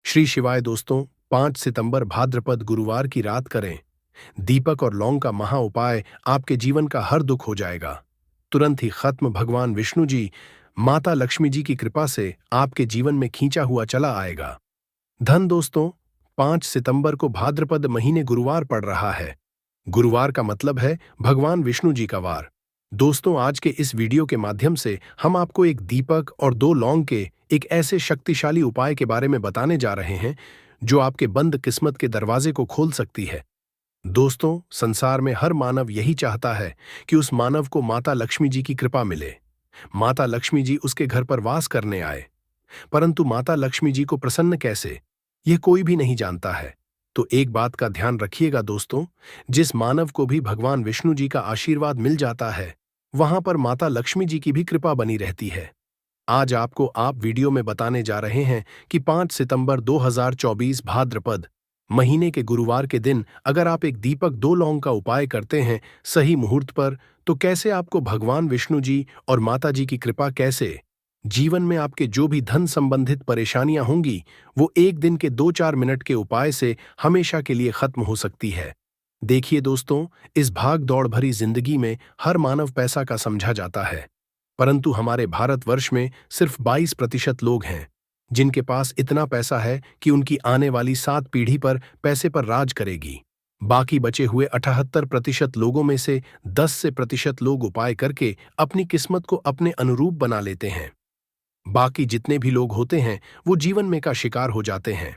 श्री शिवाय दोस्तों, 5 सितंबर भाद्रपद गुरुवार की रात करें दीपक और लौंग का महा उपाय। आपके जीवन का हर दुख हो जाएगा तुरंत ही खत्म। भगवान विष्णु जी, माता लक्ष्मी जी की कृपा से आपके जीवन में खींचा हुआ चला आएगा धन। दोस्तों, 5 सितंबर को भाद्रपद महीने गुरुवार पड़ रहा है। गुरुवार का मतलब है भगवान विष्णु जी का वार। दोस्तों, आज के इस वीडियो के माध्यम से हम आपको एक दीपक और 2 लौंग के एक ऐसे शक्तिशाली उपाय के बारे में बताने जा रहे हैं जो आपके बंद किस्मत के दरवाजे को खोल सकती है। दोस्तों, संसार में हर मानव यही चाहता है कि उस मानव को माता लक्ष्मी जी की कृपा मिले, माता लक्ष्मी जी उसके घर पर वास करने आए। परंतु माता लक्ष्मी जी को प्रसन्न कैसे, यह कोई भी नहीं जानता है। तो एक बात का ध्यान रखिएगा दोस्तों, जिस मानव को भी भगवान विष्णु जी का आशीर्वाद मिल जाता है, वहां पर माता लक्ष्मी जी की भी कृपा बनी रहती है। आज आपको आप वीडियो में बताने जा रहे हैं कि 5 सितंबर 2024 भाद्रपद महीने के गुरुवार के दिन अगर आप एक दीपक 2 लौंग का उपाय करते हैं सही मुहूर्त पर, तो कैसे आपको भगवान विष्णु जी और माता जी की कृपा कैसे जीवन में आपके जो भी धन संबंधित परेशानियां होंगी वो एक दिन के 2-4 मिनट के उपाय से हमेशा के लिए खत्म हो सकती है। देखिए दोस्तों, इस भाग दौड़ भरी जिंदगी में हर मानव पैसा का समझा जाता है, परंतु हमारे भारतवर्ष में सिर्फ 22% लोग हैं जिनके पास इतना पैसा है कि उनकी आने वाली 7 पीढ़ी पर पैसे पर राज करेगी। बाकी बचे हुए 78% लोगों में से 10% लोग उपाय करके अपनी किस्मत को अपने अनुरूप बना लेते हैं। बाकी जितने भी लोग होते हैं वो जीवन में का शिकार हो जाते हैं।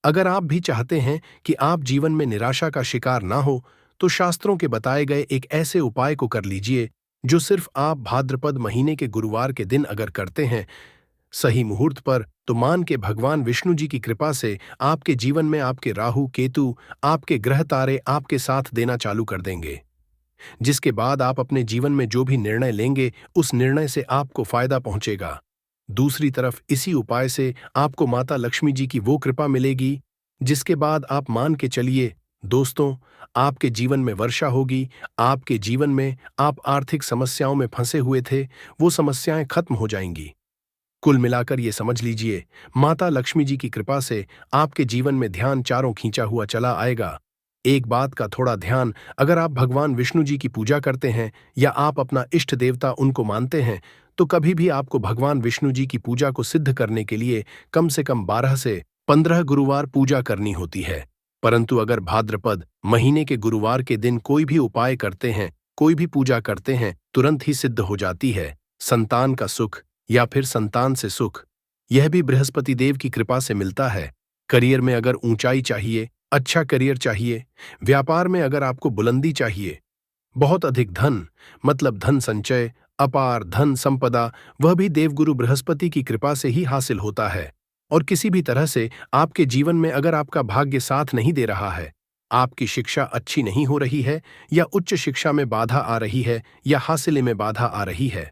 अगर आप भी चाहते हैं कि आप जीवन में निराशा का शिकार ना हो, तो शास्त्रों के बताए गए एक ऐसे उपाय को कर लीजिए जो सिर्फ आप भाद्रपद महीने के गुरुवार के दिन अगर करते हैं सही मुहूर्त पर, तो मान के भगवान विष्णु जी की कृपा से आपके जीवन में आपके राहु केतु, आपके ग्रह तारे आपके साथ देना चालू कर देंगे, जिसके बाद आप अपने जीवन में जो भी निर्णय लेंगे उस निर्णय से आपको फायदा पहुंचेगा। दूसरी तरफ इसी उपाय से आपको माता लक्ष्मी जी की वो कृपा मिलेगी जिसके बाद आप मान के चलिए दोस्तों, आपके जीवन में वर्षा होगी। आपके जीवन में आप आर्थिक समस्याओं में फंसे हुए थे, वो समस्याएं खत्म हो जाएंगी। कुल मिलाकर ये समझ लीजिए, माता लक्ष्मी जी की कृपा से आपके जीवन में ध्यान चारों खींचा हुआ चला आएगा। एक बात का थोड़ा ध्यान, अगर आप भगवान विष्णु जी की पूजा करते हैं या आप अपना इष्ट देवता उनको मानते हैं, तो कभी भी आपको भगवान विष्णु जी की पूजा को सिद्ध करने के लिए कम से कम 12 से 15 गुरुवार पूजा करनी होती है। परंतु अगर भाद्रपद महीने के गुरुवार के दिन कोई भी उपाय करते हैं, कोई भी पूजा करते हैं, तुरंत ही सिद्ध हो जाती है। संतान का सुख या फिर संतान से सुख, यह भी बृहस्पति देव की कृपा से मिलता है। करियर में अगर ऊंचाई चाहिए, अच्छा करियर चाहिए, व्यापार में अगर आपको बुलंदी चाहिए, बहुत अधिक धन मतलब धन संचय, अपार धन संपदा, वह भी देवगुरु बृहस्पति की कृपा से ही हासिल होता है। और किसी भी तरह से आपके जीवन में अगर आपका भाग्य साथ नहीं दे रहा है, आपकी शिक्षा अच्छी नहीं हो रही है, या उच्च शिक्षा में बाधा आ रही है, या हासिले में बाधा आ रही है,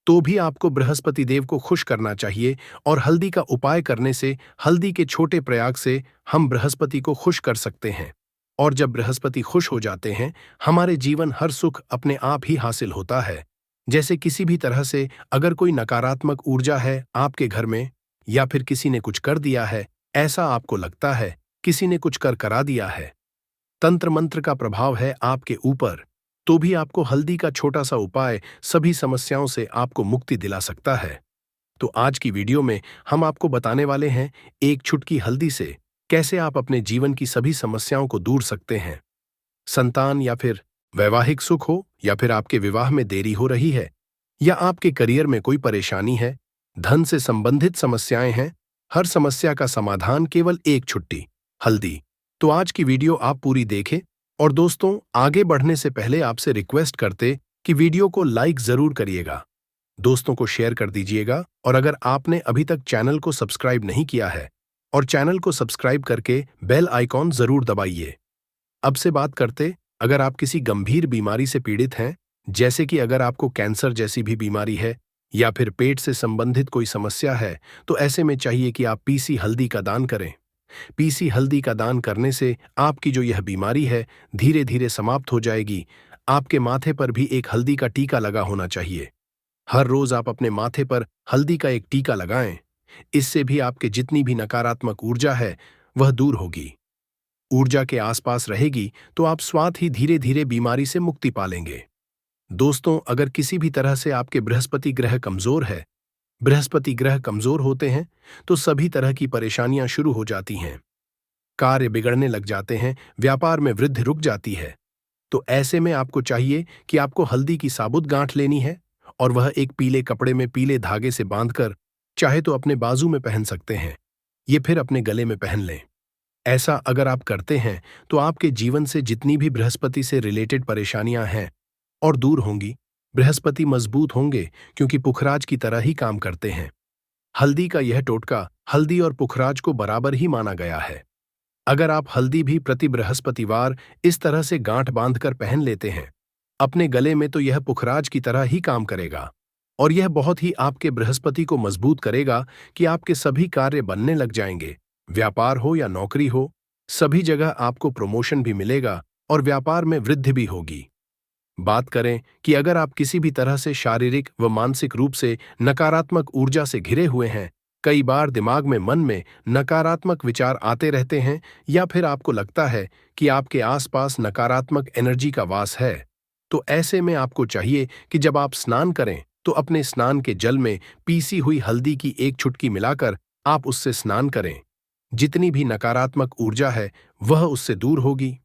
तो भी आपको बृहस्पति देव को खुश करना चाहिए। और हल्दी का उपाय करने से, हल्दी के छोटे प्रयाग से हम बृहस्पति को खुश कर सकते हैं। और जब बृहस्पति खुश हो जाते हैं, हमारे जीवन हर सुख अपने आप ही हासिल होता है। जैसे किसी भी तरह से अगर कोई नकारात्मक ऊर्जा है आपके घर में, या फिर किसी ने कुछ कर दिया है, ऐसा आपको लगता है किसी ने कुछ कर करा दिया है, तंत्र मंत्र का प्रभाव है आपके ऊपर, तो भी आपको हल्दी का छोटा सा उपाय सभी समस्याओं से आपको मुक्ति दिला सकता है। तो आज की वीडियो में हम आपको बताने वाले हैं एक चुटकी हल्दी से कैसे आप अपने जीवन की सभी समस्याओं को दूर सकते हैं। संतान या फिर वैवाहिक सुख हो, या फिर आपके विवाह में देरी हो रही है, या आपके करियर में कोई परेशानी है, धन से संबंधित समस्याएं हैं, हर समस्या का समाधान केवल एक छुट्टी हल्दी। तो आज की वीडियो आप पूरी देखें। और दोस्तों, आगे बढ़ने से पहले आपसे रिक्वेस्ट करते कि वीडियो को लाइक जरूर करिएगा, दोस्तों को शेयर कर दीजिएगा, और अगर आपने अभी तक चैनल को सब्सक्राइब नहीं किया है, और चैनल को सब्सक्राइब करके बेल आइकॉन जरूर दबाइए। अब से बात करते, अगर आप किसी गंभीर बीमारी से पीड़ित हैं, जैसे कि अगर आपको कैंसर जैसी भी बीमारी है, या फिर पेट से संबंधित कोई समस्या है, तो ऐसे में चाहिए कि आप पीसी हल्दी का दान करें। पीसी हल्दी का दान करने से आपकी जो यह बीमारी है धीरे धीरे समाप्त हो जाएगी। आपके माथे पर भी एक हल्दी का टीका लगा होना चाहिए। हर रोज आप अपने माथे पर हल्दी का एक टीका लगाएं। इससे भी आपके जितनी भी नकारात्मक ऊर्जा है वह दूर होगी। ऊर्जा के आसपास रहेगी तो आप स्वात ही धीरे धीरे बीमारी से मुक्ति पालेंगे। दोस्तों, अगर किसी भी तरह से आपके बृहस्पति ग्रह कमजोर है, बृहस्पति ग्रह कमजोर होते हैं तो सभी तरह की परेशानियां शुरू हो जाती हैं। कार्य बिगड़ने लग जाते हैं, व्यापार में वृद्धि रुक जाती है। तो ऐसे में आपको चाहिए कि आपको हल्दी की साबुत गांठ लेनी है और वह एक पीले कपड़े में पीले धागे से बांधकर, चाहे तो अपने बाजू में पहन सकते हैं, ये फिर अपने गले में पहन लें। ऐसा अगर आप करते हैं तो आपके जीवन से जितनी भी बृहस्पति से रिलेटेड परेशानियां हैं और दूर होंगी। बृहस्पति मजबूत होंगे क्योंकि पुखराज की तरह ही काम करते हैं। हल्दी का यह टोटका हल्दी और पुखराज को बराबर ही माना गया है। अगर आप हल्दी भी प्रति बृहस्पतिवार इस तरह से गांठ बांधकर पहन लेते हैं अपने गले में, तो यह पुखराज की तरह ही काम करेगा और यह बहुत ही आपके बृहस्पति को मजबूत करेगा कि आपके सभी कार्य बनने लग जाएंगे। व्यापार हो या नौकरी हो, सभी जगह आपको प्रमोशन भी मिलेगा और व्यापार में वृद्धि भी होगी। बात करें कि अगर आप किसी भी तरह से शारीरिक व मानसिक रूप से नकारात्मक ऊर्जा से घिरे हुए हैं, कई बार दिमाग में मन में नकारात्मक विचार आते रहते हैं या फिर आपको लगता है कि आपके आसपास नकारात्मक एनर्जी का वास है, तो ऐसे में आपको चाहिए कि जब आप स्नान करें तो अपने स्नान के जल में पीसी हुई हल्दी की एक चुटकी मिलाकर आप उससे स्नान करें। जितनी भी नकारात्मक ऊर्जा है वह उससे दूर होगी।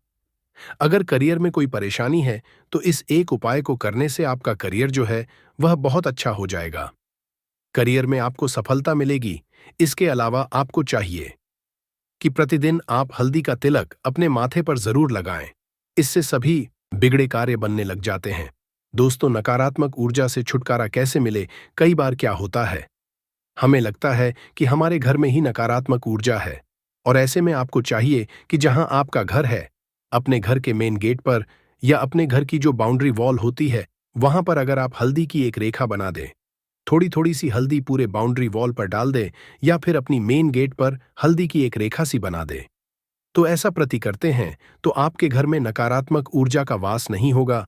अगर करियर में कोई परेशानी है तो इस एक उपाय को करने से आपका करियर जो है वह बहुत अच्छा हो जाएगा। करियर में आपको सफलता मिलेगी। इसके अलावा आपको चाहिए कि प्रतिदिन आप हल्दी का तिलक अपने माथे पर जरूर लगाएं। इससे सभी बिगड़े कार्य बनने लग जाते हैं। दोस्तों, नकारात्मक ऊर्जा से छुटकारा कैसे मिले? कई बार क्या होता है, हमें लगता है कि हमारे घर में ही नकारात्मक ऊर्जा है और ऐसे में आपको चाहिए कि जहां आपका घर है, अपने घर के मेन गेट पर या अपने घर की जो बाउंड्री वॉल होती है वहां पर अगर आप हल्दी की एक रेखा बना दें, थोड़ी थोड़ी सी हल्दी पूरे बाउंड्री वॉल पर डाल दें या फिर अपनी मेन गेट पर हल्दी की एक रेखा सी बना दें, तो ऐसा प्रति करते हैं तो आपके घर में नकारात्मक ऊर्जा का वास नहीं होगा,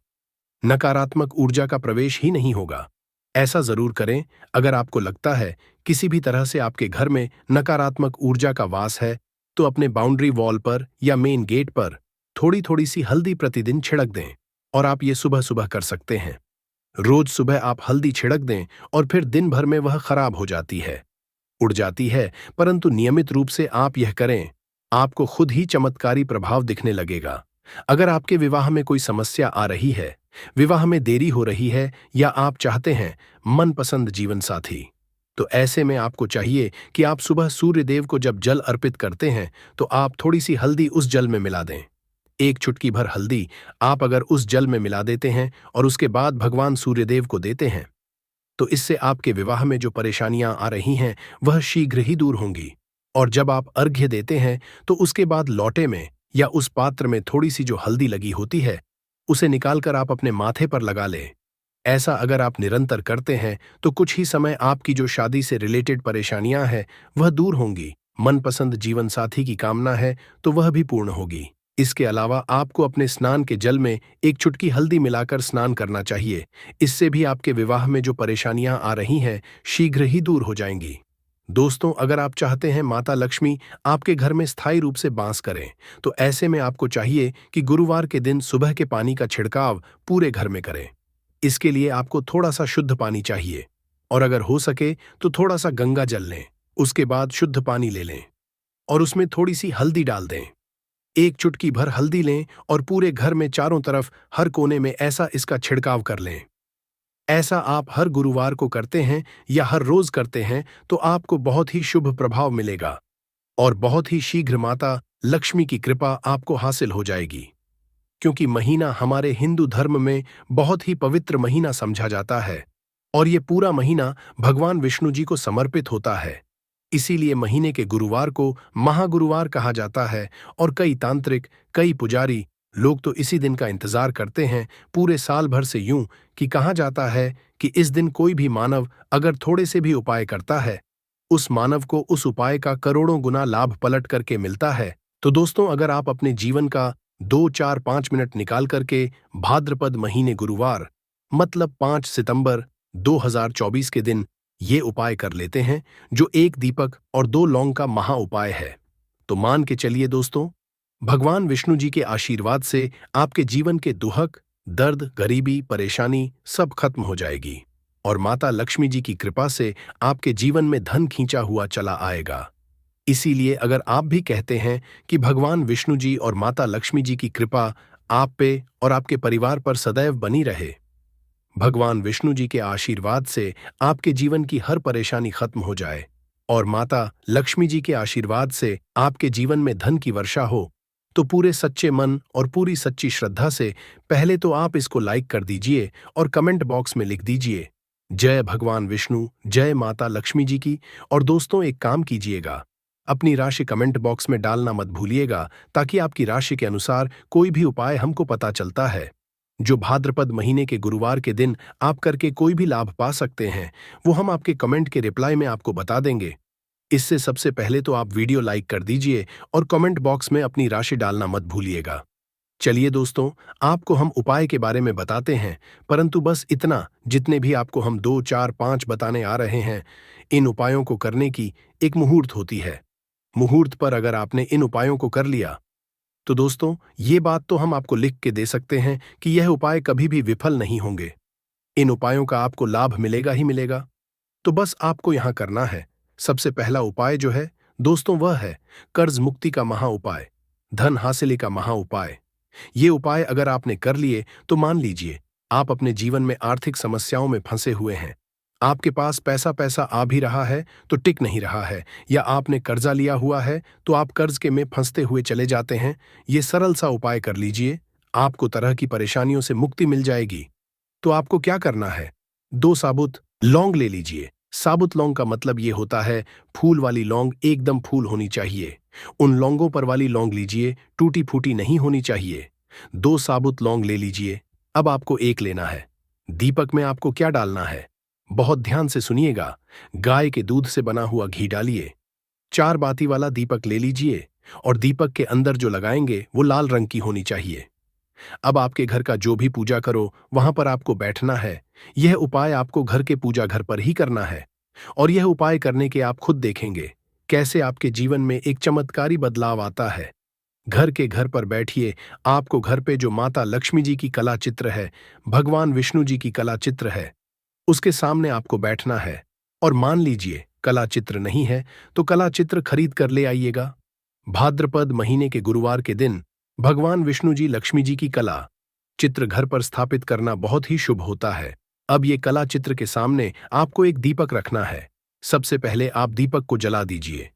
नकारात्मक ऊर्जा का प्रवेश ही नहीं होगा। ऐसा जरूर करें। अगर आपको लगता है किसी भी तरह से आपके घर में नकारात्मक ऊर्जा का वास है तो अपने बाउंड्री वॉल पर या मेन गेट पर थोड़ी थोड़ी सी हल्दी प्रतिदिन छिड़क दें और आप ये सुबह सुबह कर सकते हैं। रोज सुबह आप हल्दी छिड़क दें और फिर दिन भर में वह खराब हो जाती है, उड़ जाती है, परंतु नियमित रूप से आप यह करें, आपको खुद ही चमत्कारी प्रभाव दिखने लगेगा। अगर आपके विवाह में कोई समस्या आ रही है, विवाह में देरी हो रही है या आप चाहते हैं मनपसंद जीवन साथी, तो ऐसे में आपको चाहिए कि आप सुबह सूर्य देव को जब जल अर्पित करते हैं तो आप थोड़ी सी हल्दी उस जल में मिला दें। एक चुटकी भर हल्दी आप अगर उस जल में मिला देते हैं और उसके बाद भगवान सूर्यदेव को देते हैं, तो इससे आपके विवाह में जो परेशानियां आ रही हैं वह शीघ्र ही दूर होंगी। और जब आप अर्घ्य देते हैं तो उसके बाद लौटे में या उस पात्र में थोड़ी सी जो हल्दी लगी होती है उसे निकालकर आप अपने माथे पर लगा लें। ऐसा अगर आप निरंतर करते हैं तो कुछ ही समय आपकी जो शादी से रिलेटेड परेशानियां हैं वह दूर होंगी। मनपसंद जीवन साथी की कामना है तो वह भी पूर्ण होगी। इसके अलावा आपको अपने स्नान के जल में एक चुटकी हल्दी मिलाकर स्नान करना चाहिए। इससे भी आपके विवाह में जो परेशानियां आ रही हैं शीघ्र ही दूर हो जाएंगी। दोस्तों, अगर आप चाहते हैं माता लक्ष्मी आपके घर में स्थायी रूप से वास करें, तो ऐसे में आपको चाहिए कि गुरुवार के दिन सुबह के पानी का छिड़काव पूरे घर में करें। इसके लिए आपको थोड़ा सा शुद्ध पानी चाहिए और अगर हो सके तो थोड़ा सा गंगा जल लें। उसके बाद शुद्ध पानी ले लें और उसमें थोड़ी सी हल्दी डाल दें। एक चुटकी भर हल्दी लें और पूरे घर में चारों तरफ हर कोने में ऐसा इसका छिड़काव कर लें। ऐसा आप हर गुरुवार को करते हैं या हर रोज करते हैं तो आपको बहुत ही शुभ प्रभाव मिलेगा और बहुत ही शीघ्र माता लक्ष्मी की कृपा आपको हासिल हो जाएगी। क्योंकि महीना हमारे हिंदू धर्म में बहुत ही पवित्र महीना समझा जाता है और ये पूरा महीना भगवान विष्णु जी को समर्पित होता है। इसीलिए महीने के गुरुवार को महागुरुवार कहा जाता है और कई तांत्रिक, कई पुजारी लोग तो इसी दिन का इंतजार करते हैं पूरे साल भर से। यूं कि कहा जाता है कि इस दिन कोई भी मानव अगर थोड़े से भी उपाय करता है, उस मानव को उस उपाय का करोड़ों गुना लाभ पलट करके मिलता है। तो दोस्तों, अगर आप अपने जीवन का 2, 4, 5 मिनट निकाल करके भाद्रपद महीने गुरुवार मतलब 5 सितंबर 2024 के दिन ये उपाय कर लेते हैं, जो एक दीपक और 2 लौंग का महा उपाय है। तो मान के चलिए दोस्तों, भगवान विष्णु जी के आशीर्वाद से आपके जीवन के दुहक, दर्द, गरीबी, परेशानी सब खत्म हो जाएगी और माता लक्ष्मी जी की कृपा से आपके जीवन में धन खींचा हुआ चला आएगा। इसीलिए अगर आप भी कहते हैं कि भगवान विष्णु जी और माता लक्ष्मी जी की कृपा आप पे और आपके परिवार पर सदैव बनी रहे, भगवान विष्णु जी के आशीर्वाद से आपके जीवन की हर परेशानी खत्म हो जाए और माता लक्ष्मी जी के आशीर्वाद से आपके जीवन में धन की वर्षा हो, तो पूरे सच्चे मन और पूरी सच्ची श्रद्धा से पहले तो आप इसको लाइक कर दीजिए और कमेंट बॉक्स में लिख दीजिए, जय भगवान विष्णु, जय माता लक्ष्मी जी की। और दोस्तों, एक काम कीजिएगा, अपनी राशि कमेंट बॉक्स में डालना मत भूलिएगा, ताकि आपकी राशि के अनुसार कोई भी उपाय हमको पता चलता है। जो भाद्रपद महीने के गुरुवार के दिन आप करके कोई भी लाभ पा सकते हैं, वो हम आपके कमेंट के रिप्लाई में आपको बता देंगे। इससे सबसे पहले तो आप वीडियो लाइक कर दीजिए और कमेंट बॉक्स में अपनी राशि डालना मत भूलिएगा। चलिए दोस्तों, आपको हम उपाय के बारे में बताते हैं, परंतु बस इतना, जितने भी आपको हम 2, 4, 5 बताने आ रहे हैं, इन उपायों को करने की एक मुहूर्त होती है। मुहूर्त पर अगर आपने इन उपायों को कर लिया, तो दोस्तों ये बात तो हम आपको लिख के दे सकते हैं कि यह उपाय कभी भी विफल नहीं होंगे। इन उपायों का आपको लाभ मिलेगा ही मिलेगा। तो बस आपको यहां करना है, सबसे पहला उपाय जो है दोस्तों, वह है कर्ज मुक्ति का महा उपाय, धन हासिली का महा उपाय। ये उपाय अगर आपने कर लिए तो मान लीजिए आप अपने जीवन में आर्थिक समस्याओं में फंसे हुए हैं। आपके पास पैसा पैसा आ भी रहा है तो टिक नहीं रहा है, या आपने कर्जा लिया हुआ है तो आप कर्ज के में फंसते हुए चले जाते हैं। ये सरल सा उपाय कर लीजिए, आपको तरह की परेशानियों से मुक्ति मिल जाएगी। तो आपको क्या करना है, 2 साबुत लौंग ले लीजिए। साबुत लौंग का मतलब ये होता है फूल वाली लौंग, एकदम फूल होनी चाहिए। उन लौंगों पर वाली लौंग लीजिए, टूटी फूटी नहीं होनी चाहिए। 2 साबुत लौंग ले लीजिए। अब आपको एक लेना है। दीपक में आपको क्या डालना है, बहुत ध्यान से सुनिएगा। गाय के दूध से बना हुआ घी डालिए। 4 बाती वाला दीपक ले लीजिए और दीपक के अंदर जो लगाएंगे वो लाल रंग की होनी चाहिए। अब आपके घर का जो भी पूजा करो, वहां पर आपको बैठना है। यह उपाय आपको घर के पूजा घर पर ही करना है और यह उपाय करने के आप खुद देखेंगे कैसे आपके जीवन में एक चमत्कारी बदलाव आता है। घर के घर पर बैठिए, आपको घर पे जो माता लक्ष्मी जी की कला चित्र है, भगवान विष्णु जी की कला चित्र है, उसके सामने आपको बैठना है। और मान लीजिए कला चित्र नहीं है तो कला चित्र खरीद कर ले आइएगा। भाद्रपद महीने के गुरुवार के दिन भगवान विष्णु जी, लक्ष्मी जी की कला चित्र घर पर स्थापित करना बहुत ही शुभ होता है। अब ये कला चित्र के सामने आपको एक दीपक रखना है। सबसे पहले आप दीपक को जला दीजिए।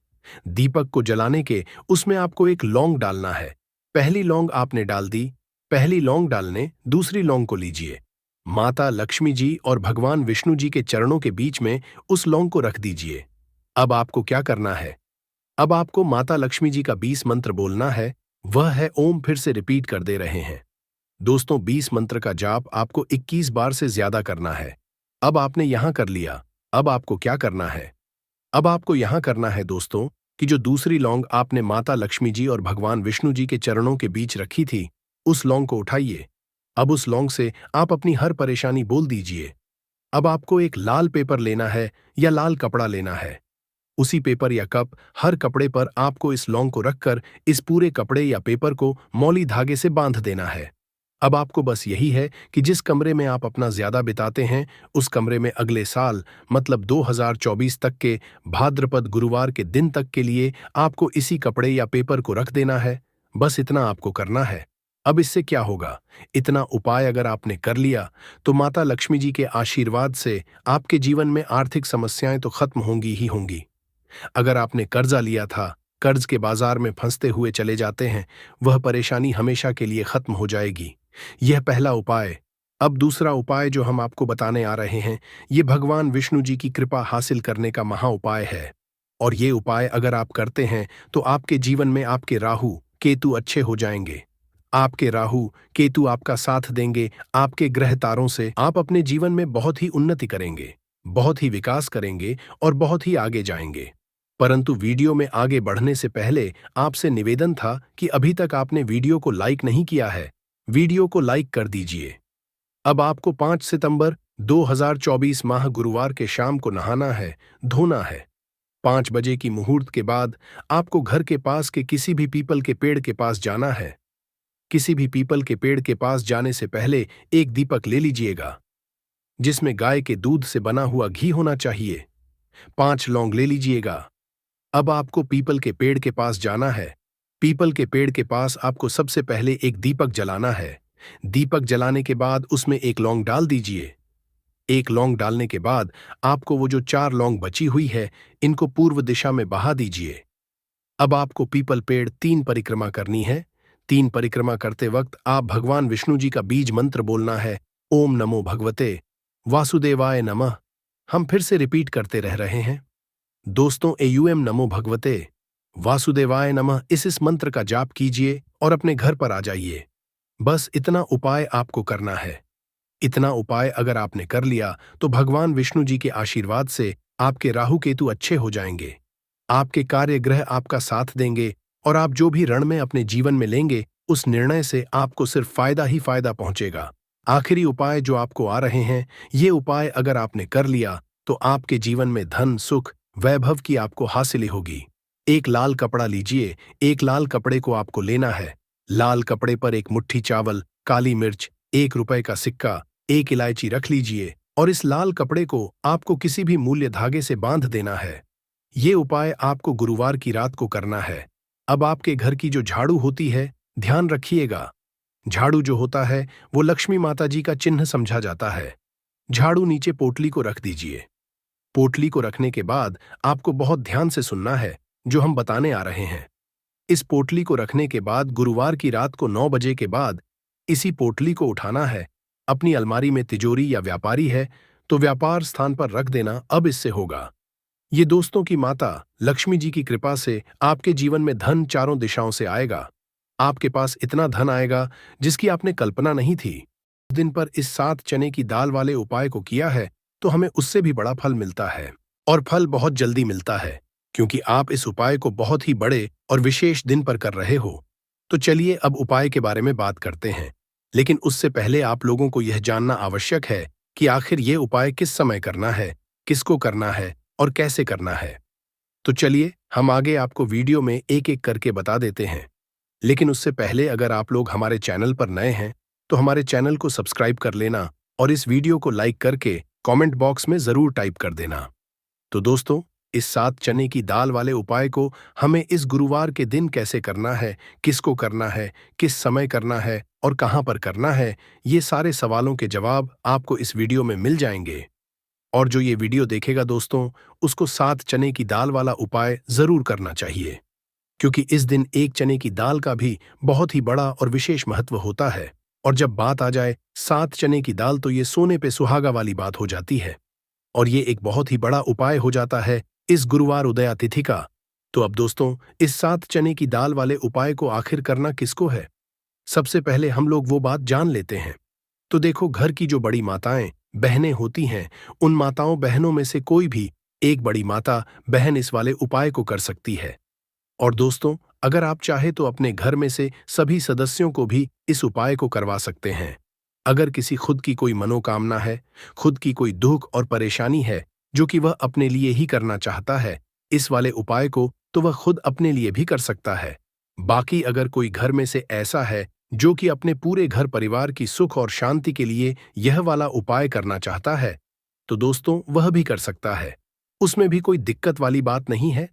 दीपक को जलाने के उसमें आपको एक लौंग डालना है। पहली लौंग आपने डाल दी, पहली लौंग डालने दूसरी लौंग को लीजिए। माता लक्ष्मी जी और भगवान विष्णु जी के चरणों के बीच में उस लौंग को रख दीजिए। अब आपको क्या करना है, अब आपको माता लक्ष्मी जी का 20 मंत्र बोलना है। वह है ओम, फिर से रिपीट कर दे रहे हैं दोस्तों। 20 मंत्र का जाप आपको 21 बार से ज्यादा करना है। अब आपने यहां कर लिया। अब आपको क्या करना है, अब आपको यहां करना है दोस्तों कि जो दूसरी लौंग आपने माता लक्ष्मी जी और भगवान विष्णु जी के चरणों के बीच रखी थी, उस लौंग को उठाइए। अब उस लौंग से आप अपनी हर परेशानी बोल दीजिए। अब आपको एक लाल पेपर लेना है या लाल कपड़ा लेना है। उसी पेपर या कप, हर कपड़े पर आपको इस लौंग को रखकर इस पूरे कपड़े या पेपर को मौली धागे से बांध देना है। अब आपको बस यही है कि जिस कमरे में आप अपना ज्यादा बिताते हैं, उस कमरे में अगले साल मतलब 2024 तक के भाद्रपद गुरुवार के दिन तक के लिए आपको इसी कपड़े या पेपर को रख देना है। बस इतना आपको करना है। अब इससे क्या होगा, इतना उपाय अगर आपने कर लिया तो माता लक्ष्मी जी के आशीर्वाद से आपके जीवन में आर्थिक समस्याएं तो खत्म होंगी ही होंगी। अगर आपने कर्जा लिया था, कर्ज के बाजार में फंसते हुए चले जाते हैं, वह परेशानी हमेशा के लिए खत्म हो जाएगी। यह पहला उपाय। अब दूसरा उपाय जो हम आपको बताने आ रहे हैं, ये भगवान विष्णु जी की कृपा हासिल करने का महा उपाय है। और ये उपाय अगर आप करते हैं तो आपके जीवन में आपके राहु केतु अच्छे हो जाएंगे। आपके राहु केतु आपका साथ देंगे। आपके ग्रह तारों से आप अपने जीवन में बहुत ही उन्नति करेंगे, बहुत ही विकास करेंगे और बहुत ही आगे जाएंगे। परंतु वीडियो में आगे बढ़ने से पहले आपसे निवेदन था कि अभी तक आपने वीडियो को लाइक नहीं किया है, वीडियो को लाइक कर दीजिए। अब आपको 5 सितंबर 2024 माह गुरुवार के शाम को नहाना है, धोना है। 5 बजे की मुहूर्त के बाद आपको घर के पास के किसी भी पीपल के पेड़ के पास जाना है। किसी भी पीपल के पेड़ के पास जाने से पहले एक दीपक ले लीजिएगा, जिसमें गाय के दूध से बना हुआ घी होना चाहिए। 5 लौंग ले लीजिएगा। अब आपको पीपल के पेड़ के पास जाना है। पीपल के पेड़ के पास आपको सबसे पहले एक दीपक जलाना है। दीपक जलाने के बाद उसमें एक लौंग डाल दीजिए। एक लौंग डालने के बाद आपको वो जो 4 लौंग बची हुई है, इनको पूर्व दिशा में बहा दीजिए। अब आपको पीपल पेड़ 3 परिक्रमा करनी है। 3 परिक्रमा करते वक्त आप भगवान विष्णु जी का बीज मंत्र बोलना है, ओम नमो भगवते वासुदेवाय नमः। हम फिर से रिपीट करते रह रहे हैं। दोस्तों, एयूएम नमो भगवते वासुदेवाय नमः इस मंत्र का जाप कीजिए और अपने घर पर आ जाइए। बस इतना उपाय आपको करना है। इतना उपाय अगर आपने कर लिया तो भगवान विष्णु जी के आशीर्वाद से आपके राहु केतु अच्छे हो जाएंगे। आपके कार्य ग्रह आपका साथ देंगे और आप जो भी रण में अपने जीवन में लेंगे, उस निर्णय से आपको सिर्फ फायदा ही फायदा पहुंचेगा। आखिरी उपाय जो आपको आ रहे हैं, ये उपाय अगर आपने कर लिया तो आपके जीवन में धन, सुख, वैभव की आपको हासिल होगी। एक लाल कपड़ा लीजिए। एक लाल कपड़े को आपको लेना है। लाल कपड़े पर एक मुट्ठी चावल, काली मिर्च, 1 रुपए का सिक्का, 1 इलायची रख लीजिए और इस लाल कपड़े को आपको किसी भी मूल्य धागे से बांध देना है। ये उपाय आपको गुरुवार की रात को करना है। अब आपके घर की जो झाड़ू होती है, ध्यान रखिएगा। झाड़ू जो होता है वो लक्ष्मी माता जी का चिन्ह समझा जाता है। झाड़ू नीचे पोटली को रख दीजिए। पोटली को रखने के बाद आपको बहुत ध्यान से सुनना है जो हम बताने आ रहे हैं। इस पोटली को रखने के बाद गुरुवार की रात को 9 बजे के बाद इसी पोटली को उठाना है। अपनी अलमारी में तिजोरी या व्यापारी है तो व्यापार स्थान पर रख देना। अब इससे होगा ये दोस्तों की माता लक्ष्मी जी की कृपा से आपके जीवन में धन चारों दिशाओं से आएगा। आपके पास इतना धन आएगा जिसकी आपने कल्पना नहीं थी। दिन पर इस 7 चने की दाल वाले उपाय को किया है तो हमें उससे भी बड़ा फल मिलता है, और फल बहुत जल्दी मिलता है क्योंकि आप इस उपाय को बहुत ही बड़े और विशेष दिन पर कर रहे हो। तो चलिए अब उपाय के बारे में बात करते हैं, लेकिन उससे पहले आप लोगों को यह जानना आवश्यक है कि आखिर ये उपाय किस समय करना है, किसको करना है और कैसे करना है। तो चलिए हम आगे आपको वीडियो में एक एक करके बता देते हैं। लेकिन उससे पहले अगर आप लोग हमारे चैनल पर नए हैं तो हमारे चैनल को सब्सक्राइब कर लेना और इस वीडियो को लाइक करके कमेंट बॉक्स में जरूर टाइप कर देना। तो दोस्तों, इस 7 चने की दाल वाले उपाय को हमें इस गुरुवार के दिन कैसे करना है, किसको करना है, किस समय करना है और कहां पर करना है, ये सारे सवालों के जवाब आपको इस वीडियो में मिल जाएंगे। और जो ये वीडियो देखेगा दोस्तों, उसको 7 चने की दाल वाला उपाय जरूर करना चाहिए, क्योंकि इस दिन 1 चने की दाल का भी बहुत ही बड़ा और विशेष महत्व होता है। और जब बात आ जाए 7 चने की दाल तो ये सोने पे सुहागा वाली बात हो जाती है और ये एक बहुत ही बड़ा उपाय हो जाता है इस गुरुवार उदया तिथि का। तो अब दोस्तों, इस 7 चने की दाल वाले उपाय को आखिर करना किसको है, सबसे पहले हम लोग वो बात जान लेते हैं। तो देखो, घर की जो बड़ी माताएं बहनें होती हैं, उन माताओं बहनों में से कोई भी एक बड़ी माता बहन इस वाले उपाय को कर सकती है। और दोस्तों, अगर आप चाहे तो अपने घर में से सभी सदस्यों को भी इस उपाय को करवा सकते हैं। अगर किसी खुद की कोई मनोकामना है, खुद की कोई दुख और परेशानी है जो कि वह अपने लिए ही करना चाहता है इस वाले उपाय को, तो वह खुद अपने लिए भी कर सकता है। बाकी अगर कोई घर में से ऐसा है जो कि अपने पूरे घर परिवार की सुख और शांति के लिए यह वाला उपाय करना चाहता है, तो दोस्तों वह भी कर सकता है। उसमें भी कोई दिक्कत वाली बात नहीं है।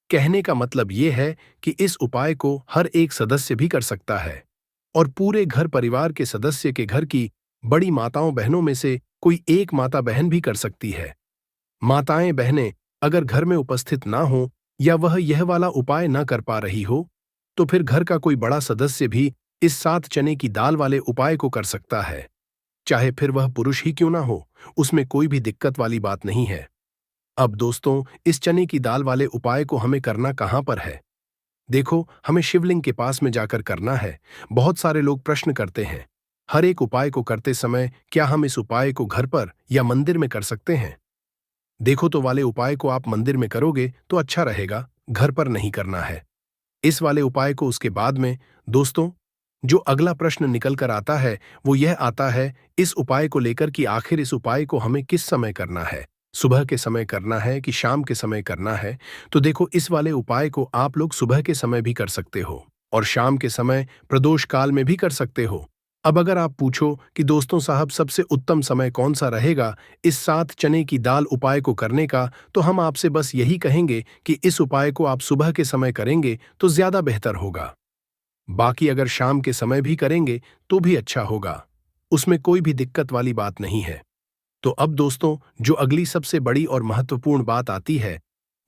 कहने का मतलब ये है कि इस उपाय को हर एक सदस्य भी कर सकता है और पूरे घर परिवार के सदस्य के घर की बड़ी माताओं बहनों में से कोई एक माता बहन भी कर सकती है। माताएं बहनें अगर घर में उपस्थित ना हो या वह यह वाला उपाय न कर पा रही हो, तो फिर घर का कोई बड़ा सदस्य भी इस 7 चने की दाल वाले उपाय को कर सकता है। चाहे फिर वह पुरुष ही क्यों ना हो, उसमें कोई भी दिक्कत वाली बात नहीं है। अब दोस्तों, इस चने की दाल वाले उपाय को हमें करना कहां पर है? देखो, हमें शिवलिंग के पास में जाकर करना है। बहुत सारे लोग प्रश्न करते हैं, हर एक उपाय को करते समय क्या हम इस उपाय को घर पर या मंदिर में कर सकते हैं? देखो, तो वाले उपाय को आप मंदिर में करोगे तो अच्छा रहेगा, घर पर नहीं करना है। इस वाले उपाय को उसके बाद में दोस्तों जो अगला प्रश्न निकल कर आता है वो यह आता है इस उपाय को लेकर कि आखिर इस उपाय को हमें किस समय करना है, सुबह के समय करना है कि शाम के समय करना है। तो देखो, इस वाले उपाय को आप लोग सुबह के समय भी कर सकते हो और शाम के समय प्रदोष काल में भी कर सकते हो। अब अगर आप पूछो कि दोस्तों साहब सबसे उत्तम समय कौन सा रहेगा इस 7 चने की दाल उपाय को करने का, तो हम आपसे बस यही कहेंगे कि इस उपाय को आप सुबह के समय करेंगे तो ज्यादा बेहतर होगा। बाकी अगर शाम के समय भी करेंगे तो भी अच्छा होगा, उसमें कोई भी दिक्कत वाली बात नहीं है। तो अब दोस्तों, जो अगली सबसे बड़ी और महत्वपूर्ण बात आती है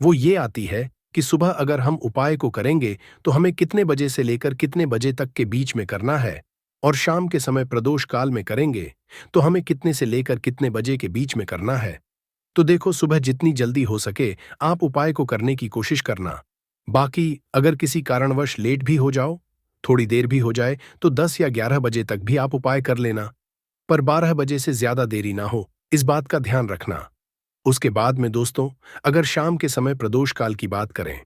वो ये आती है कि सुबह अगर हम उपाय को करेंगे तो हमें कितने बजे से लेकर कितने बजे तक के बीच में करना है, और शाम के समय प्रदोष काल में करेंगे तो हमें कितने से लेकर कितने बजे के बीच में करना है। तो देखो, सुबह जितनी जल्दी हो सके आप उपाय को करने की कोशिश करना। बाकी अगर किसी कारणवश लेट भी हो जाओ, थोड़ी देर भी हो जाए, तो 10 या 11 बजे तक भी आप उपाय कर लेना, पर 12 बजे से ज्यादा देरी ना हो, इस बात का ध्यान रखना। उसके बाद में दोस्तों, अगर शाम के समय प्रदोष काल की बात करें,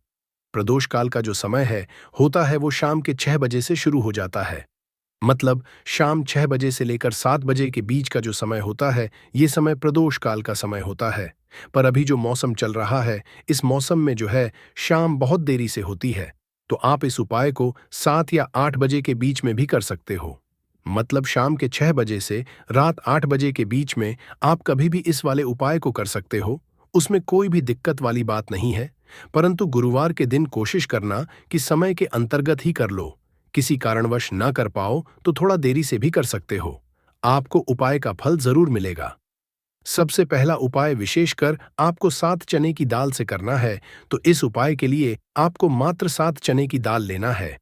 प्रदोष काल का जो समय है होता है वो शाम के 6 बजे से शुरू हो जाता है। मतलब शाम 6 बजे से लेकर 7 बजे के बीच का जो समय होता है ये समय प्रदोष काल का समय होता है। पर अभी जो मौसम चल रहा है, इस मौसम में जो है शाम बहुत देरी से होती है, तो आप इस उपाय को 7 या 8 बजे के बीच में भी कर सकते हो। मतलब शाम के 6 बजे से रात 8 बजे के बीच में आप कभी भी इस वाले उपाय को कर सकते हो, उसमें कोई भी दिक्कत वाली बात नहीं है। परंतु गुरुवार के दिन कोशिश करना कि समय के अंतर्गत ही कर लो। किसी कारणवश ना कर पाओ तो थोड़ा देरी से भी कर सकते हो, आपको उपाय का फल जरूर मिलेगा। सबसे पहला उपाय विशेषकर आपको 7 चने की दाल से करना है, तो इस उपाय के लिए आपको मात्र 7 चने की दाल लेना है।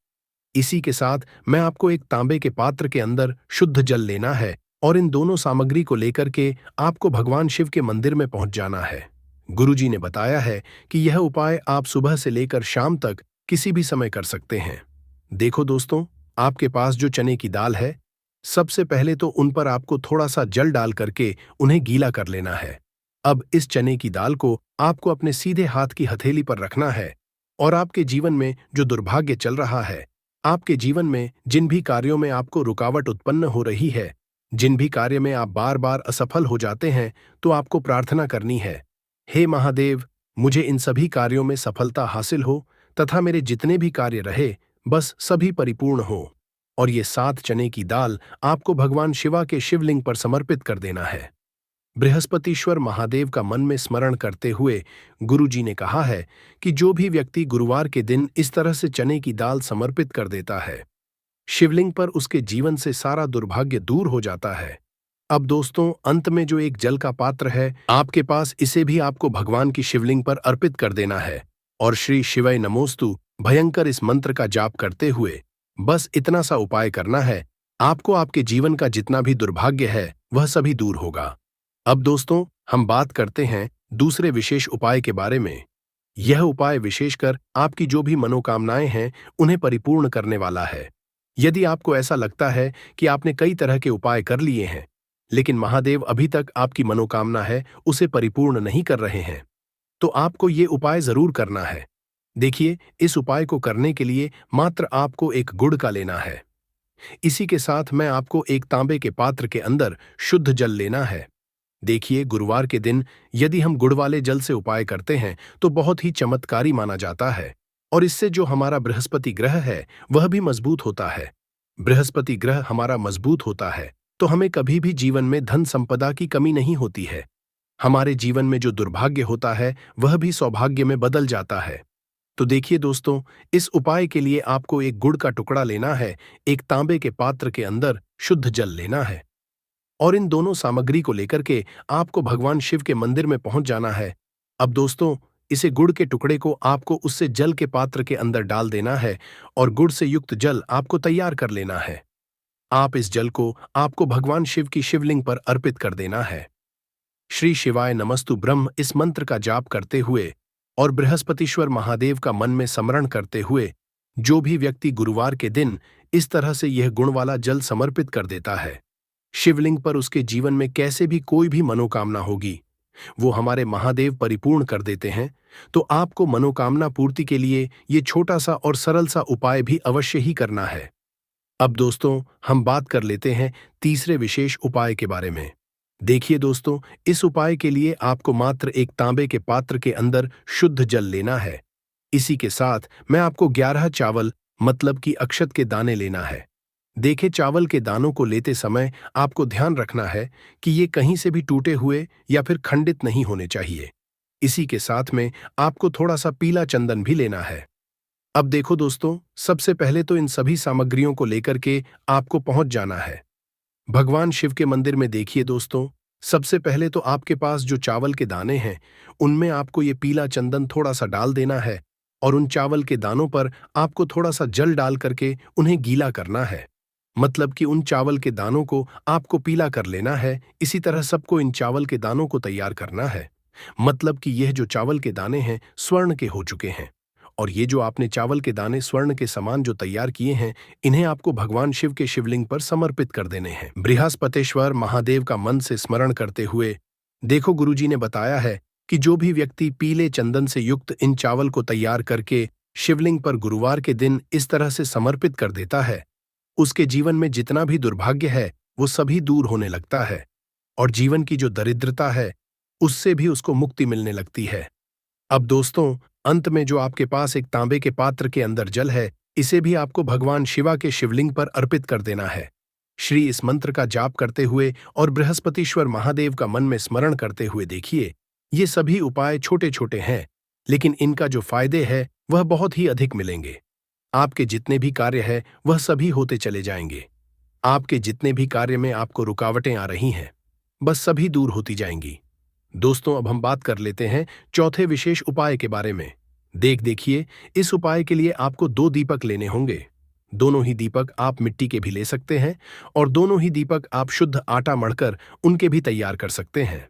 इसी के साथ मैं आपको एक तांबे के पात्र के अंदर शुद्ध जल लेना है और इन दोनों सामग्री को लेकर के आपको भगवान शिव के मंदिर में पहुंच जाना है। गुरुजी ने बताया है कि यह उपाय आप सुबह से लेकर शाम तक किसी भी समय कर सकते हैं। देखो दोस्तों, आपके पास जो चने की दाल है, सबसे पहले तो उन पर आपको थोड़ा सा जल डाल करके उन्हें गीला कर लेना है। अब इस चने की दाल को आपको अपने सीधे हाथ की हथेली पर रखना है और आपके जीवन में जो दुर्भाग्य चल रहा है, आपके जीवन में जिन भी कार्यों में आपको रुकावट उत्पन्न हो रही है, जिन भी कार्य में आप बार बार असफल हो जाते हैं, तो आपको प्रार्थना करनी है, हे महादेव, मुझे इन सभी कार्यों में सफलता हासिल हो तथा मेरे जितने भी कार्य रहे बस सभी परिपूर्ण हो। और ये 7 चने की दाल आपको भगवान शिवा के शिवलिंग पर समर्पित कर देना है। बृहस्पतिश्वर महादेव का मन में स्मरण करते हुए गुरुजी ने कहा है कि जो भी व्यक्ति गुरुवार के दिन इस तरह से चने की दाल समर्पित कर देता है शिवलिंग पर, उसके जीवन से सारा दुर्भाग्य दूर हो जाता है। अब दोस्तों, अंत में जो एक जल का पात्र है आपके पास, इसे भी आपको भगवान की शिवलिंग पर अर्पित कर देना है और श्री शिवाय नमोस्तु भयंकर इस मंत्र का जाप करते हुए बस इतना सा उपाय करना है, आपको आपके जीवन का जितना भी दुर्भाग्य है वह सभी दूर होगा। अब दोस्तों, हम बात करते हैं दूसरे विशेष उपाय के बारे में। यह उपाय विशेषकर आपकी जो भी मनोकामनाएं हैं उन्हें परिपूर्ण करने वाला है। यदि आपको ऐसा लगता है कि आपने कई तरह के उपाय कर लिए हैं लेकिन महादेव अभी तक आपकी मनोकामना है उसे परिपूर्ण नहीं कर रहे हैं, तो आपको ये उपाय जरूर करना है। देखिए, इस उपाय को करने के लिए मात्र आपको एक गुड़ का लेना है। इसी के साथ मैं आपको एक तांबे के पात्र के अंदर शुद्ध जल लेना है। देखिए, गुरुवार के दिन यदि हम गुड़ वाले जल से उपाय करते हैं तो बहुत ही चमत्कारी माना जाता है और इससे जो हमारा बृहस्पति ग्रह है वह भी मजबूत होता है। बृहस्पति ग्रह हमारा मजबूत होता है तो हमें कभी भी जीवन में धन संपदा की कमी नहीं होती है। हमारे जीवन में जो दुर्भाग्य होता है वह भी सौभाग्य में बदल जाता है। तो देखिए दोस्तों, इस उपाय के लिए आपको एक गुड़ का टुकड़ा लेना है, एक तांबे के पात्र के अंदर शुद्ध जल लेना है और इन दोनों सामग्री को लेकर के आपको भगवान शिव के मंदिर में पहुंच जाना है। अब दोस्तों, इसे गुड़ के टुकड़े को आपको उससे जल के पात्र के अंदर डाल देना है और गुड़ से युक्त जल आपको तैयार कर लेना है। आप इस जल को आपको भगवान शिव की शिवलिंग पर अर्पित कर देना है। श्री शिवाय नमस्तु ब्रह्म इस मंत्र का जाप करते हुए और बृहस्पतिश्वर महादेव का मन में स्मरण करते हुए जो भी व्यक्ति गुरुवार के दिन इस तरह से यह गुण वाला जल समर्पित कर देता है शिवलिंग पर, उसके जीवन में कैसे भी कोई भी मनोकामना होगी वो हमारे महादेव परिपूर्ण कर देते हैं। तो आपको मनोकामना पूर्ति के लिए ये छोटा सा और सरल सा उपाय भी अवश्य ही करना है। अब दोस्तों हम बात कर लेते हैं तीसरे विशेष उपाय के बारे में। देखिए दोस्तों, इस उपाय के लिए आपको मात्र एक तांबे के पात्र के अंदर शुद्ध जल लेना है। इसी के साथ मैं आपको 11 चावल मतलब कि अक्षत के दाने लेना है। देखे चावल के दानों को लेते समय आपको ध्यान रखना है कि ये कहीं से भी टूटे हुए या फिर खंडित नहीं होने चाहिए। इसी के साथ में आपको थोड़ा सा पीला चंदन भी लेना है। अब देखो दोस्तों, सबसे पहले तो इन सभी सामग्रियों को लेकर के आपको पहुंच जाना है भगवान शिव के मंदिर में। देखिए दोस्तों, सबसे पहले तो आपके पास जो चावल के दाने हैं उनमें आपको ये पीला चंदन थोड़ा सा डाल देना है और उन चावल के दानों पर आपको थोड़ा सा जल डाल करके उन्हें गीला करना है। मतलब कि उन चावल के दानों को आपको पीला कर लेना है। इसी तरह सबको इन चावल के दानों को तैयार करना है। मतलब कि यह जो चावल के दाने हैं स्वर्ण के हो चुके हैं। और ये जो आपने चावल के दाने स्वर्ण के समान जो तैयार किए हैं, इन्हें आपको भगवान शिव के शिवलिंग पर समर्पित कर देने हैं। बृहस्पतिश्वर महादेव का मन से स्मरण करते हुए देखो, गुरुजी ने बताया है कि जो भी व्यक्ति पीले चंदन से युक्त इन चावल को तैयार करके शिवलिंग पर गुरुवार के दिन इस तरह से समर्पित कर देता है, उसके जीवन में जितना भी दुर्भाग्य है वो सभी दूर होने लगता है और जीवन की जो दरिद्रता है उससे भी उसको मुक्ति मिलने लगती है। अब दोस्तों, अंत में जो आपके पास एक तांबे के पात्र के अंदर जल है, इसे भी आपको भगवान शिवा के शिवलिंग पर अर्पित कर देना है। श्री इस मंत्र का जाप करते हुए और बृहस्पतिश्वर महादेव का मन में स्मरण करते हुए देखिए, ये सभी उपाय छोटे छोटे हैं, लेकिन इनका जो फायदे है वह बहुत ही अधिक मिलेंगे। आपके जितने भी कार्य है वह सभी होते चले जाएंगे। आपके जितने भी कार्य में आपको रुकावटें आ रही हैं, बस सभी दूर होती जाएंगी। दोस्तों, अब हम बात कर लेते हैं चौथे विशेष उपाय के बारे में। देखिए, इस उपाय के लिए आपको 2 दीपक लेने होंगे। दोनों ही दीपक आप मिट्टी के भी ले सकते हैं और दोनों ही दीपक आप शुद्ध आटा मढ़कर उनके भी तैयार कर सकते हैं।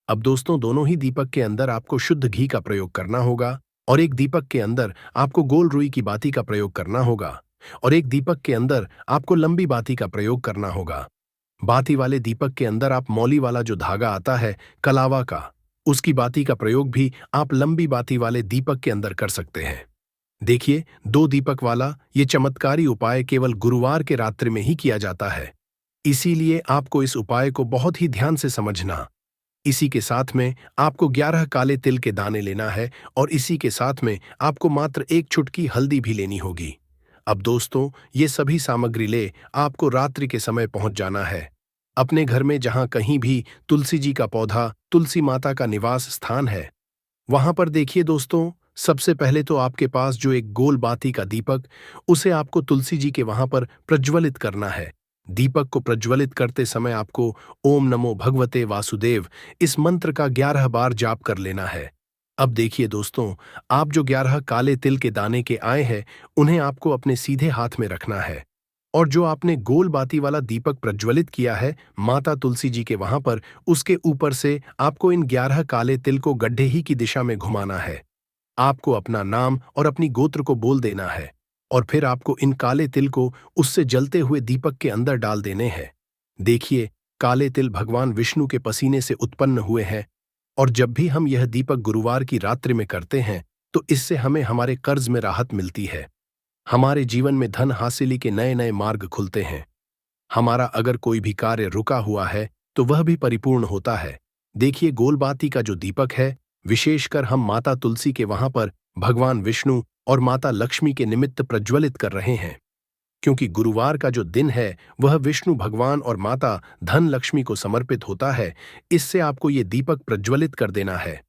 अब दोस्तों, दोनों ही दीपक के अंदर आपको शुद्ध घी का प्रयोग करना होगा और एक दीपक के अंदर आपको गोल रुई की बाती का प्रयोग करना होगा और एक दीपक के अंदर आपको लंबी बाती का प्रयोग करना होगा। बाती वाले दीपक के अंदर आप मौली वाला जो धागा आता है कलावा का, उसकी बाती का प्रयोग भी आप लंबी बाती वाले दीपक के अंदर कर सकते हैं। देखिए, 2 दीपक वाला ये चमत्कारी उपाय केवल गुरुवार के रात्रि में ही किया जाता है। इसीलिए आपको इस उपाय को बहुत ही ध्यान से समझना। इसी के साथ में आपको 11 काले तिल के दाने लेना है और इसी के साथ में आपको मात्र 1 चुटकी हल्दी भी लेनी होगी। अब दोस्तों, ये सभी सामग्री ले आपको रात्रि के समय पहुंच जाना है अपने घर में, जहां कहीं भी तुलसी जी का पौधा, तुलसी माता का निवास स्थान है, वहां पर देखिए दोस्तों, सबसे पहले तो आपके पास जो एक गोल बाती का दीपक, उसे आपको तुलसी जी के वहां पर प्रज्वलित करना है। दीपक को प्रज्वलित करते समय आपको ओम नमो भगवते वासुदेव इस मंत्र का 11 बार जाप कर लेना है। अब देखिए दोस्तों, आप जो 11 काले तिल के दाने के आए हैं उन्हें आपको अपने सीधे हाथ में रखना है और जो आपने गोल बाती वाला दीपक प्रज्वलित किया है माता तुलसी जी के वहां पर, उसके ऊपर से आपको इन 11 काले तिल को गड्ढे ही की दिशा में घुमाना है। आपको अपना नाम और अपनी गोत्र को बोल देना है और फिर आपको इन काले तिल को उससे जलते हुए दीपक के अंदर डाल देने हैं। देखिए, काले तिल भगवान विष्णु के पसीने से उत्पन्न हुए हैं और जब भी हम यह दीपक गुरुवार की रात्रि में करते हैं तो इससे हमें हमारे कर्ज में राहत मिलती है। हमारे जीवन में धन हासिली के नए नए मार्ग खुलते हैं। हमारा अगर कोई भी कार्य रुका हुआ है तो वह भी परिपूर्ण होता है। देखिए, गोलबाती का जो दीपक है, विशेषकर हम माता तुलसी के वहां पर भगवान विष्णु और माता लक्ष्मी के निमित्त प्रज्वलित कर रहे हैं, क्योंकि गुरुवार का जो दिन है वह विष्णु भगवान और माता धन लक्ष्मी को समर्पित होता है। इससे आपको ये दीपक प्रज्वलित कर देना है।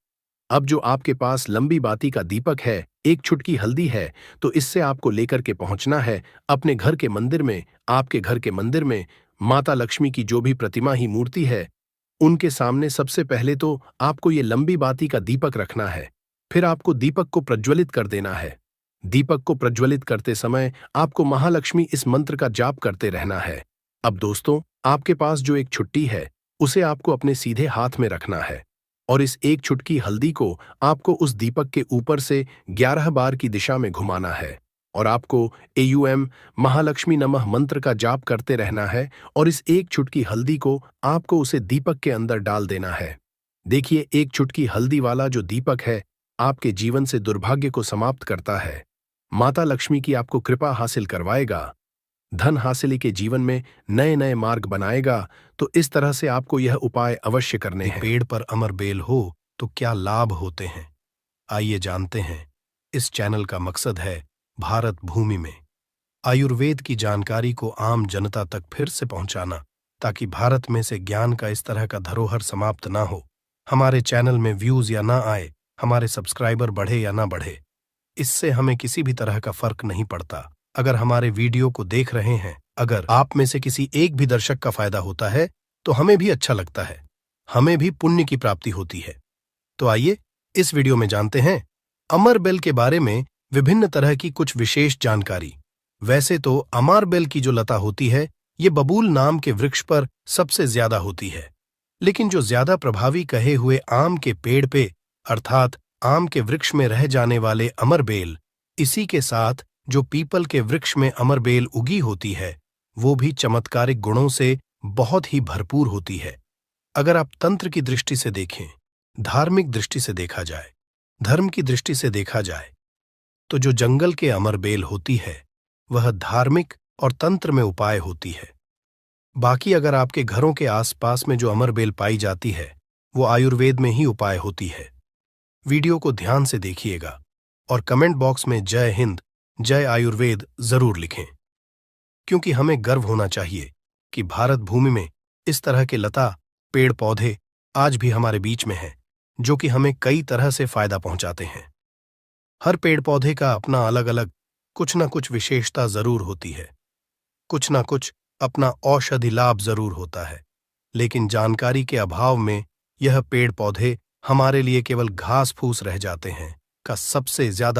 अब जो आपके पास लंबी बाती का दीपक है, 1 चुटकी हल्दी है, तो इससे आपको लेकर के पहुंचना है अपने घर के मंदिर में। आपके घर के मंदिर में माता लक्ष्मी की जो भी प्रतिमा ही मूर्ति है, उनके सामने सबसे पहले तो आपको ये लंबी बाती का दीपक रखना है। फिर आपको दीपक को प्रज्वलित कर देना है। दीपक को प्रज्वलित करते समय आपको महालक्ष्मी इस मंत्र का जाप करते रहना है। अब दोस्तों, आपके पास जो एक छुट्टी है उसे आपको अपने सीधे हाथ में रखना है और इस 1 चुटकी हल्दी को आपको उस दीपक के ऊपर से 11 बार की दिशा में घुमाना है और आपको एयूएम महालक्ष्मी नमः मंत्र का जाप करते रहना है और इस 1 चुटकी हल्दी को आपको उसे दीपक के अंदर डाल देना है। देखिए, 1 चुटकी हल्दी वाला जो दीपक है आपके जीवन से दुर्भाग्य को समाप्त करता है। माता लक्ष्मी की आपको कृपा हासिल करवाएगा। धन हासिली के जीवन में नए नए मार्ग बनाएगा, तो इस तरह से आपको यह उपाय अवश्य करने हैं। पेड़ पर अमर बेल हो तो क्या लाभ होते हैं, आइए जानते हैं। इस चैनल का मकसद है भारत भूमि में आयुर्वेद की जानकारी को आम जनता तक फिर से पहुंचाना, ताकि भारत में से ज्ञान का इस तरह का धरोहर समाप्त ना हो। हमारे चैनल में व्यूज या ना आए, हमारे सब्सक्राइबर बढ़े या ना बढ़े, इससे हमें किसी भी तरह का फर्क नहीं पड़ता। अगर हमारे वीडियो को देख रहे हैं, अगर आप में से किसी एक भी दर्शक का फायदा होता है, तो हमें भी अच्छा लगता है, हमें भी पुण्य की प्राप्ति होती है। तो आइए इस वीडियो में जानते हैं अमर बेल के बारे में विभिन्न तरह की कुछ विशेष जानकारी। वैसे तो अमर बेल की जो लता होती है, ये बबूल नाम के वृक्ष पर सबसे ज्यादा होती है, लेकिन जो ज्यादा प्रभावी कहे हुए आम के पेड़ पे अर्थात आम के वृक्ष में रह जाने वाले अमर बेल, इसी के साथ जो पीपल के वृक्ष में अमर बेल उगी होती है, वो भी चमत्कारिक गुणों से बहुत ही भरपूर होती है। अगर आप तंत्र की दृष्टि से देखें, धार्मिक दृष्टि से देखा जाए, धर्म की दृष्टि से देखा जाए, तो जो जंगल के अमर बेल होती है वह धार्मिक और तंत्र में उपाय होती है। बाकी अगर आपके घरों के आसपास में जो अमर बेल पाई जाती है वो आयुर्वेद में ही उपाय होती है। वीडियो को ध्यान से देखिएगा और कमेंट बॉक्स में जय हिंद, जय आयुर्वेद जरूर लिखें, क्योंकि हमें गर्व होना चाहिए कि भारत भूमि में इस तरह के लता पेड़ पौधे आज भी हमारे बीच में हैं, जो कि हमें कई तरह से फायदा पहुंचाते हैं। हर पेड़ पौधे का अपना अलग अलग कुछ ना कुछ विशेषता जरूर होती है, कुछ ना कुछ अपना औषधि लाभ जरूर होता है, लेकिन जानकारी के अभाव में यह पेड़ पौधे हमारे लिए केवल घास फूस रह जाते हैं का सबसे ज्यादा